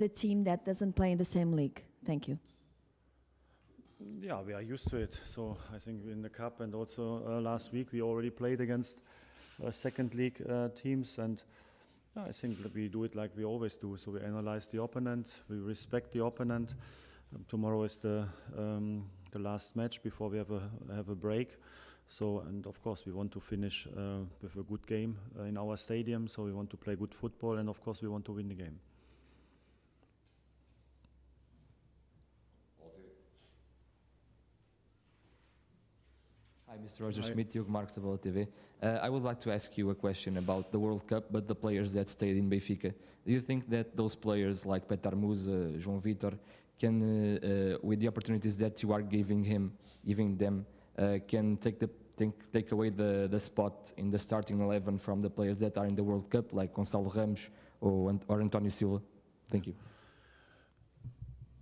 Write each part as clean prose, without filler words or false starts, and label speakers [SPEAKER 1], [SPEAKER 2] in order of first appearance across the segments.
[SPEAKER 1] the team that doesn't play in the same league? Thank you.
[SPEAKER 2] Yeah, we are used to it. So I think in the cup and also last week we already played against second league teams, and I think that we do it like we always do. So we analyze the opponent, we respect the opponent. Tomorrow is the last match before we have a break. So, and of course we want to finish with a good game in our stadium. So we want to play good football, and of course we want to win the game.
[SPEAKER 3] Hi, Mr. Roger Schmidt, Diogo Marques da Bola TV. I would like to ask you a question about the World Cup, but the players that stayed in Benfica. Do you think that those players like Petar Musa, João Vitor, can, with the opportunities that you are giving them, can take away the spot in the starting 11 from the players that are in the World Cup, like Gonçalo Ramos or António Silva? Thank you.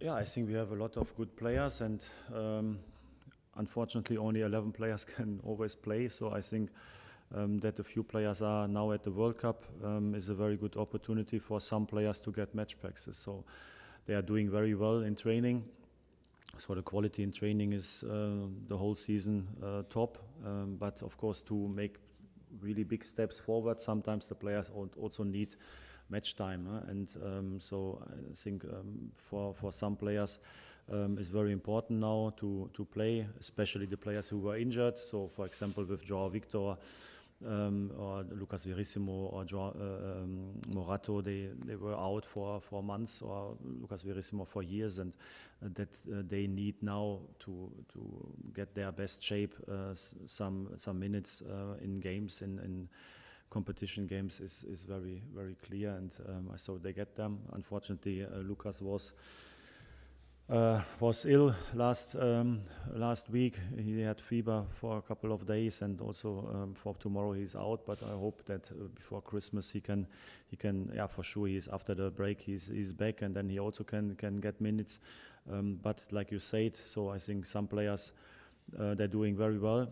[SPEAKER 2] Yeah, I think we have a lot of good players, and unfortunately, only 11 players can always play. So I think that a few players are now at the World Cup is a very good opportunity for some players to get match practice. So they are doing very well in training. So the quality in training is the whole season top. But of course, to make really big steps forward, sometimes the players also need match time. And so I think for some players, it's very important now to play, especially the players who were injured. So, for example, with João Victor or Lucas Verissimo or Morato, they were out for months, or Lucas Verissimo for years, and that they need now to get their best shape. Some minutes in games in competition games is very, very clear, and so they get them. Unfortunately, Lucas was ill last week. He had fever for a couple of days, and also for tomorrow he's out. But I hope that before Christmas he can. Yeah, for sure. He's after the break. He's back, and then he also can get minutes. But like you said, so I think some players they're doing very well,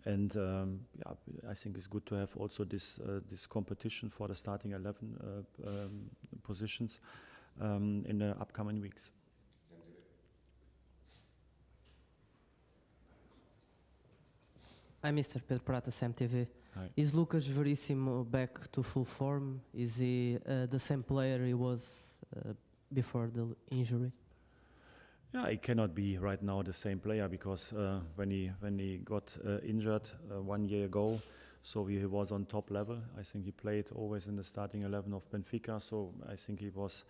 [SPEAKER 2] and yeah, I think it's good to have also this competition for the starting 11 positions in the upcoming weeks.
[SPEAKER 4] Hi, Mr. Pedro Prata, CMTV.
[SPEAKER 2] Hi.
[SPEAKER 4] Is Lucas Verissimo back to full form? Is he the same player he was before the injury?
[SPEAKER 2] Yeah, he cannot be right now the same player, because when he got injured 1 year ago, so he was on top level. I think he played always in the starting 11 of Benfica. So I think he was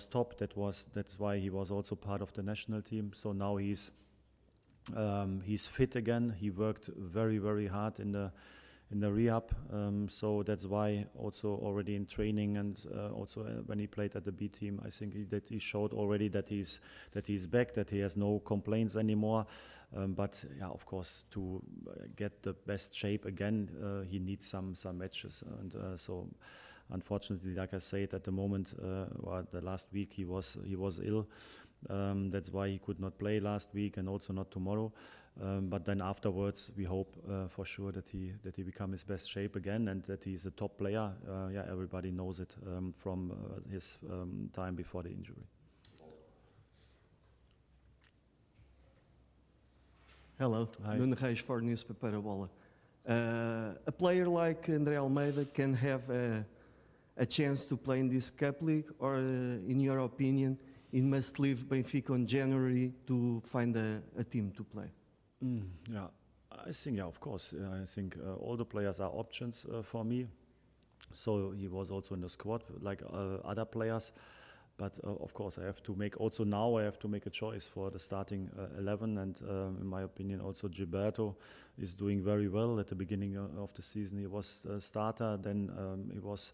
[SPEAKER 2] top. That's why he was also part of the national team. So now he's fit again. He worked very, very hard in the rehab. So that's why also already in training and also when he played at the B team, I think that he showed already that he's back, that he has no complaints anymore. But yeah, of course, to get the best shape again, he needs some matches, and so. Unfortunately, like I said, at the moment, or the last week he was ill. That's why he could not play last week, and also not tomorrow. But then afterwards, we hope for sure that he become his best shape again, and that he's a top player. Yeah, everybody knows it from his time before the injury.
[SPEAKER 5] Hello, Nuno Reis for Newspaper Bola. A player like André Almeida can have a chance to play in this Cup League, or in your opinion, he must leave Benfica in January to find a team to play?
[SPEAKER 2] Yeah, I think, yeah, of course. I think all the players are options for me. So he was also in the squad like other players. But of course, I have to make a choice for the starting 11. And in my opinion, also Gilberto is doing very well. At the beginning of the season, he was a starter. Then he was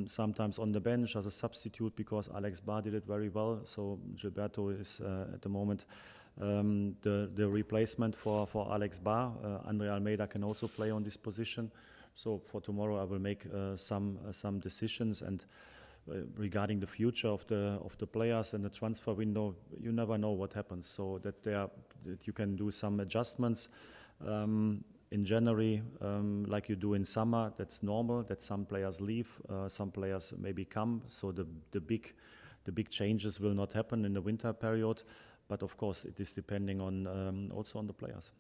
[SPEAKER 2] sometimes on the bench as a substitute, because Alex Bar did it very well. So Gilberto is at the moment the replacement for Alex Bar. André Almeida can also play on this position. So for tomorrow, I will make some decisions. And regarding the future of the players and the transfer window, you never know what happens. So that you can do some adjustments. in January, like you do in summer, that's normal. That some players leave, some players maybe come. So the big changes will not happen in the winter period. But of course, it is depending on also on the players.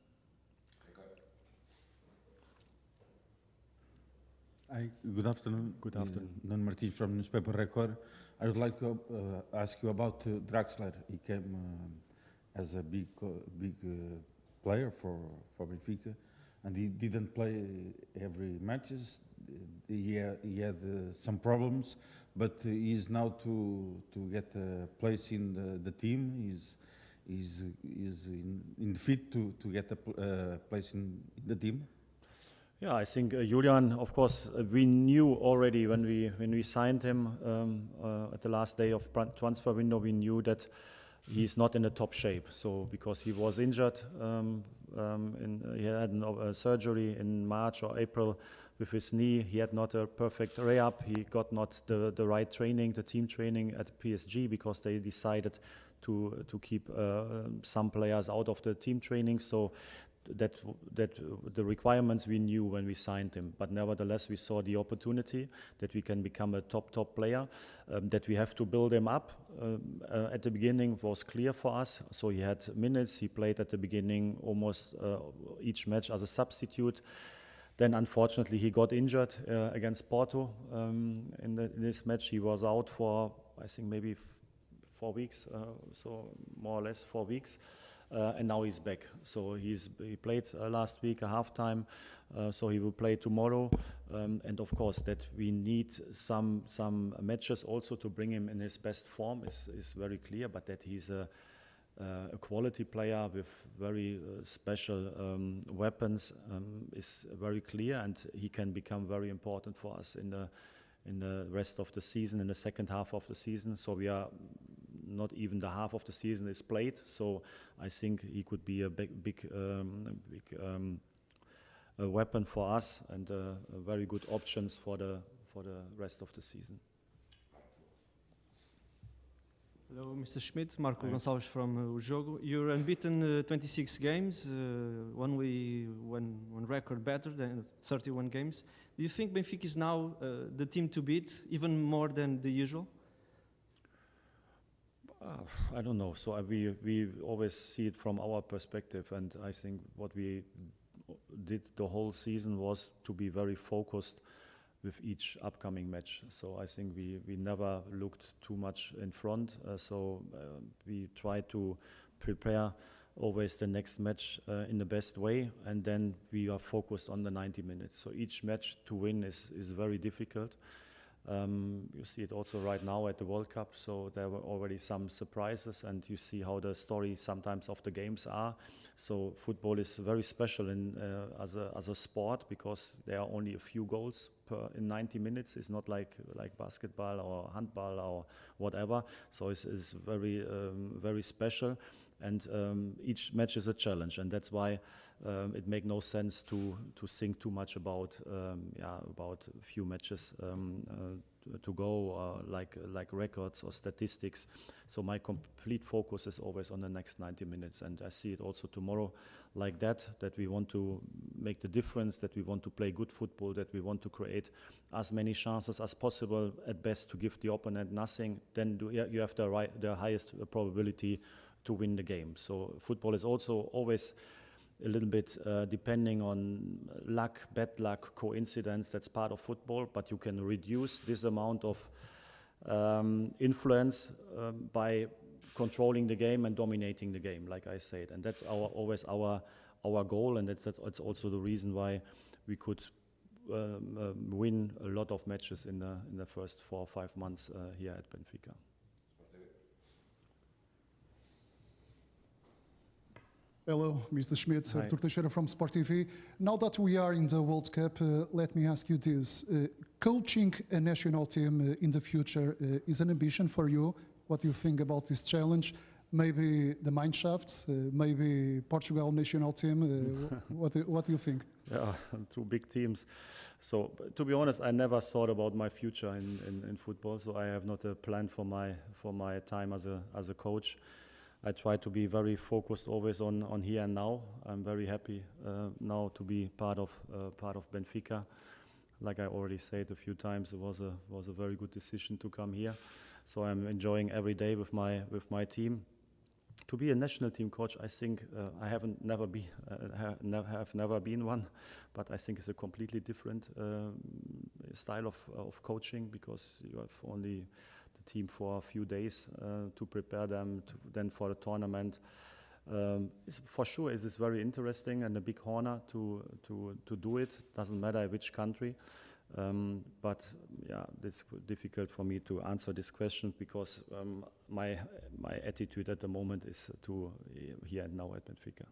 [SPEAKER 6] Hi, good afternoon.
[SPEAKER 2] Good afternoon.
[SPEAKER 6] Nan Martins from Newspaper Record. I would like to ask you about Draxler. He came as a big player for Benfica, and he didn't play every matches. He had some problems, but he is now to get a place in the team. He's in fit to get a place in the team.
[SPEAKER 2] Yeah, I think Julian, of course, we knew already when we signed him at the last day of transfer window, we knew that he's not in the top shape. So because he was injured, he had a surgery in March or April with his knee. He had not a perfect re-up. He got not the right training, the team training at PSG, because they decided to keep some players out of the team training. So that the requirements we knew when we signed him, but nevertheless we saw the opportunity that we can become a top player, that we have to build him up. At the beginning was clear for us, so he had minutes. He played at the beginning almost each match as a substitute. Then unfortunately he got injured against Porto in this match. He was out for I think maybe 4 weeks, so more or less 4 weeks. And now he's back. So he played last week a halftime, so he will play tomorrow. And of course, that we need some matches also to bring him in his best form is very clear. But that he's a quality player with very special weapons is very clear, and he can become very important for us in the rest of the season, in the second half of the season. So we are. Not even the half of the season is played, so I think he could be a big weapon for us and very good options for the rest of the season.
[SPEAKER 7] Hello, Mr. Schmidt. Marco Gonçalves from O Jogo. You're unbeaten 26 games, one record better than 31 games. Do you think Benfica is now the team to beat, even more than the usual?
[SPEAKER 2] I don't know. So we always see it from our perspective, and I think what we did the whole season was to be very focused with each upcoming match. So I think we never looked too much in front. So we try to prepare always the next match in the best way, and then we are focused on the 90 minutes. So each match to win is very difficult. You see it also right now at the World Cup, so there were already some surprises, and you see how the story sometimes of the games are. So football is very special as a sport, because there are only a few goals in 90 minutes. It's not like basketball or handball or whatever. So it's very special, and each match is a challenge, and that's why it makes no sense to think too much about a few matches to go, like records or statistics. So my complete focus is always on the next 90 minutes, and I see it also tomorrow like that we want to make the difference, that we want to play good football, that we want to create as many chances as possible, at best to give the opponent nothing. Then you have the highest probability to win the game. So football is also always a little bit depending on luck, bad luck, coincidence. That's part of football, but you can reduce this amount of influence by controlling the game and dominating the game, like I said. And that's always our goal, and it's also the reason why we could win a lot of matches in the first 4 or 5 months here at Benfica.
[SPEAKER 8] Hello, Mr. Schmidt, Artur Teixeira from Sport TV. Now that we are in the World Cup, let me ask you this. Coaching a national team in the future is an ambition for you. What do you think about this challenge? Maybe the Mannschaft, maybe Portugal national team. What do you think?
[SPEAKER 2] Yeah, 2 big teams. So to be honest, I never thought about my future in football. So I have not a plan for my time as a coach. I try to be very focused always on here and now. I'm very happy now to be part of Benfica. Like I already said a few times, it was a very good decision to come here. So I'm enjoying every day with my team. To be a national team coach, I think I have never been one, but I think it's a completely different style of coaching, because you have only the team for a few days to prepare them then for the tournament. For sure, it is very interesting and a big honor to do it. Doesn't matter which country. But yeah, it's difficult for me to answer this question, because my attitude at the moment is to here and now at Benfica.